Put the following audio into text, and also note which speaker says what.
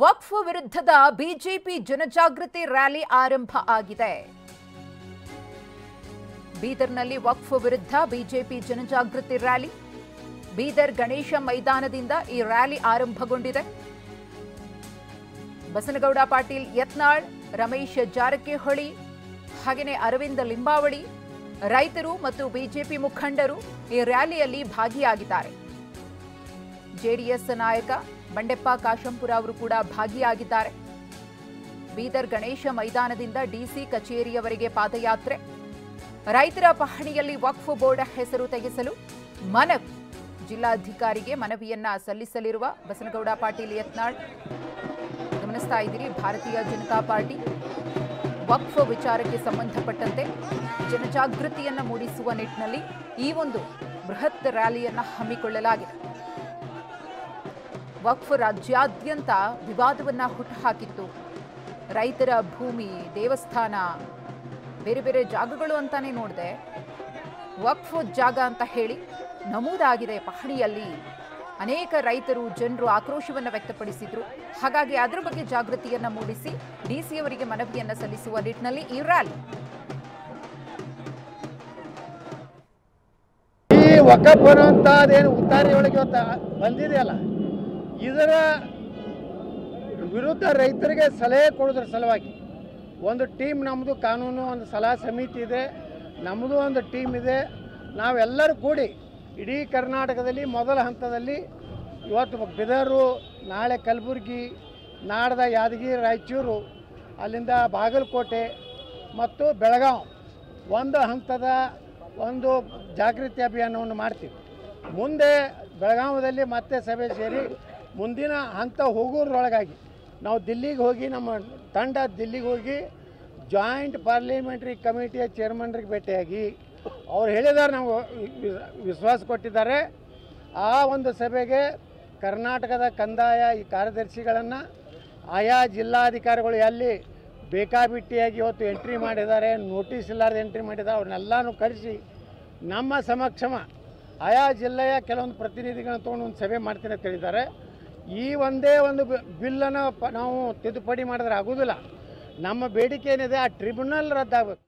Speaker 1: ವಕ್ಫ್ ವಿರುದ್ಧದ ಬಿಜೆಪಿ ಜನಜಾಗೃತಿ ರ್ಯಾಲಿ ಆರಂಭ ಆಗಿದೆ. ಬೀದರ್ನಲ್ಲಿ ವಕ್ಫ್ ವಿರುದ್ಧ ಬಿಜೆಪಿ ಜನಜಾಗೃತಿ ರ್ಯಾಲಿ. ಬೀದರ್ ಗಣೇಶ ಮೈದಾನದಿಂದ ಈ ರ್ಯಾಲಿ ಆರಂಭಗೊಂಡಿದೆ. ಬಸನಗೌಡ ಪಾಟೀಲ್ ಯತ್ನಾಳ್, ರಮೇಶ್ ಜಾರಕಿಹೊಳಿ, ಹಾಗೆಯೇ ಅರವಿಂದ ಲಿಂಬಾವಳಿ, ರೈತರು ಮತ್ತು ಬಿಜೆಪಿ ಮುಖಂಡರು ಈ ರ್ಯಾಲಿಯಲ್ಲಿ ಭಾಗಿಯಾಗಿದ್ದಾರೆ. ಜೆಡಿಎಸ್ ನಾಯಕ ಬಂಡೆಪ್ಪ ಕಾಶಂಪುರ ಅವರು ಕೂಡ ಭಾಗಿಯಾಗಿದ್ದಾರೆ. ಬೀದರ್ ಗಣೇಶ ಮೈದಾನದಿಂದ ಡಿಸಿ ಕಚೇರಿಯವರೆಗೆ ಪಾದಯಾತ್ರೆ. ರೈತರ ಪಹಣಿಯಲ್ಲಿ ವಕ್ಫ್ ಬೋರ್ಡ್ ಹೆಸರು ತೆಗೆಸಲು ಮನವಿ. ಜಿಲ್ಲಾಧಿಕಾರಿಗೆ ಮನವಿಯನ್ನ ಸಲ್ಲಿಸಲಿರುವ ಬಸನಗೌಡ ಪಾಟೀಲ್ ಯತ್ನಾಳ್. ಗಮನಿಸ್ತಾ ಇದ್ದೀರಿ, ಭಾರತೀಯ ಜನತಾ ಪಾರ್ಟಿ ವಕ್ಫ್ ವಿಚಾರಕ್ಕೆ ಸಂಬಂಧಪಟ್ಟಂತೆ ಜನಜಾಗೃತಿಯನ್ನ ಮೂಡಿಸುವ ನಿಟ್ಟಿನಲ್ಲಿ ಈ ಒಂದು ಬೃಹತ್ ರ್ಯಾಲಿಯನ್ನ ಹಮ್ಮಿಕೊಳ್ಳಲಾಗಿದೆ. ವಕ್ಫ್ ರಾಜ್ಯಾದ್ಯಂತ ವಿವಾದವನ್ನ ಹುಟ್ಟುಹಾಕಿತ್ತು. ರೈತರ ಭೂಮಿ, ದೇವಸ್ಥಾನ, ಬೇರೆ ಬೇರೆ ಜಾಗಗಳು ಅಂತಾನೆ ನೋಡಿದೆ. ವಕ್ಫ್ ಜಾಗ ಅಂತ ಹೇಳಿ ನಮೂದಾಗಿದೆ ಪಹಣಿಯಲ್ಲಿ. ಅನೇಕ ರೈತರು, ಜನರು ಆಕ್ರೋಶವನ್ನು ವ್ಯಕ್ತಪಡಿಸಿದ್ರು. ಹಾಗಾಗಿ ಅದರ ಬಗ್ಗೆ ಜಾಗೃತಿಯನ್ನ ಮೂಡಿಸಿ ಡಿಸಿಯವರಿಗೆ ಮನವಿಯನ್ನ ಸಲ್ಲಿಸುವ ನಿಟ್ಟಿನಲ್ಲಿ ಈ ರ್ಯಾಲಿ.
Speaker 2: ಈ ವಕಫ್ ಅನ್ನುವಂಥದ್ದೇನು ಉತ್ತಾರಿಯೊಳಗೆ ಬಂದಿದೆಯಲ್ಲ, ಇದರ ವಿರುದ್ಧ ರೈತರಿಗೆ ಸಲಹೆ ಕೊಡೋದ್ರ ಸಲುವಾಗಿ ಒಂದು ಟೀಮ್, ನಮ್ಮದು ಕಾನೂನು ಒಂದು ಸಲಹಾ ಸಮಿತಿ ಇದೆ, ನಮ್ಮದು ಒಂದು ಟೀಮ್ ಇದೆ. ನಾವೆಲ್ಲರೂ ಕೂಡಿ ಇಡೀ ಕರ್ನಾಟಕದಲ್ಲಿ ಮೊದಲ ಹಂತದಲ್ಲಿ ಇವತ್ತು ಬೀದರು, ನಾಳೆ ಕಲಬುರಗಿ, ನಾಡ್ದ ಯಾದಗಿರಿ, ರಾಯಚೂರು, ಅಲ್ಲಿಂದ ಬಾಗಲಕೋಟೆ ಮತ್ತು ಬೆಳಗಾವಿ ಒಂದು ಹಂತದ ಒಂದು ಜಾಗೃತಿ ಅಭಿಯಾನವನ್ನು ಮಾಡ್ತೀವಿ. ಮುಂದೆ ಬೆಳಗಾವಿಯಲ್ಲಿ ಮತ್ತೆ ಸಭೆ ಸೇರಿ ಮುಂದಿನ ಹಂತ ಹೋಗೋದ್ರೊಳಗಾಗಿ ನಾವು ದಿಲ್ಲಿಗೆ ಹೋಗಿ, ನಮ್ಮ ತಂಡ ದಿಲ್ಲಿಗೆ ಹೋಗಿ ಜಾಯಿಂಟ್ ಪಾರ್ಲಿಮೆಂಟ್ರಿ ಕಮಿಟಿಯ ಚೇರ್ಮನ್ರಿಗೆ ಭೇಟಿಯಾಗಿ ಅವ್ರು ಹೇಳಿದ್ದಾರೆ, ನಾವು ವಿಶ್ವಾಸ ಕೊಟ್ಟಿದ್ದಾರೆ. ಆ ಒಂದು ಸಭೆಗೆ ಕರ್ನಾಟಕದ ಕಂದಾಯ ಈ ಕಾರ್ಯದರ್ಶಿಗಳನ್ನು, ಆಯಾ ಜಿಲ್ಲಾಧಿಕಾರಿಗಳು ಎಲ್ಲಿ ಬೇಕಾಬಿಟ್ಟಿಯಾಗಿ ಇವತ್ತು ಎಂಟ್ರಿ ಮಾಡಿದ್ದಾರೆ, ನೋಟಿಸ್ ಇಲ್ಲಾರ್ದು ಎಂಟ್ರಿ ಮಾಡಿದ್ದಾರೆ, ಅವ್ರನ್ನೆಲ್ಲನೂ ಕರೆಸಿ ನಮ್ಮ ಸಮಕ್ಷಮ ಆಯಾ ಜಿಲ್ಲೆಯ ಕೆಲವೊಂದು ಪ್ರತಿನಿಧಿಗಳನ್ನು ತೊಗೊಂಡು ಒಂದು ಸಭೆ ಮಾಡ್ತೀನಿ ಅಂತ ಹೇಳಿದ್ದಾರೆ. ಈ ಒಂದೇ ಒಂದು ಬಿಲ್ಲನ್ನು ನಾವು ತಿದ್ದುಪಡಿ ಮಾಡಿದ್ರೆ ಆಗೋದಿಲ್ಲ. ನಮ್ಮ ಬೇಡಿಕೆ ಏನಿದೆ, ಆ ಟ್ರಿಬ್ಯುನಲ್ ರದ್ದಾಗಬೇಕು.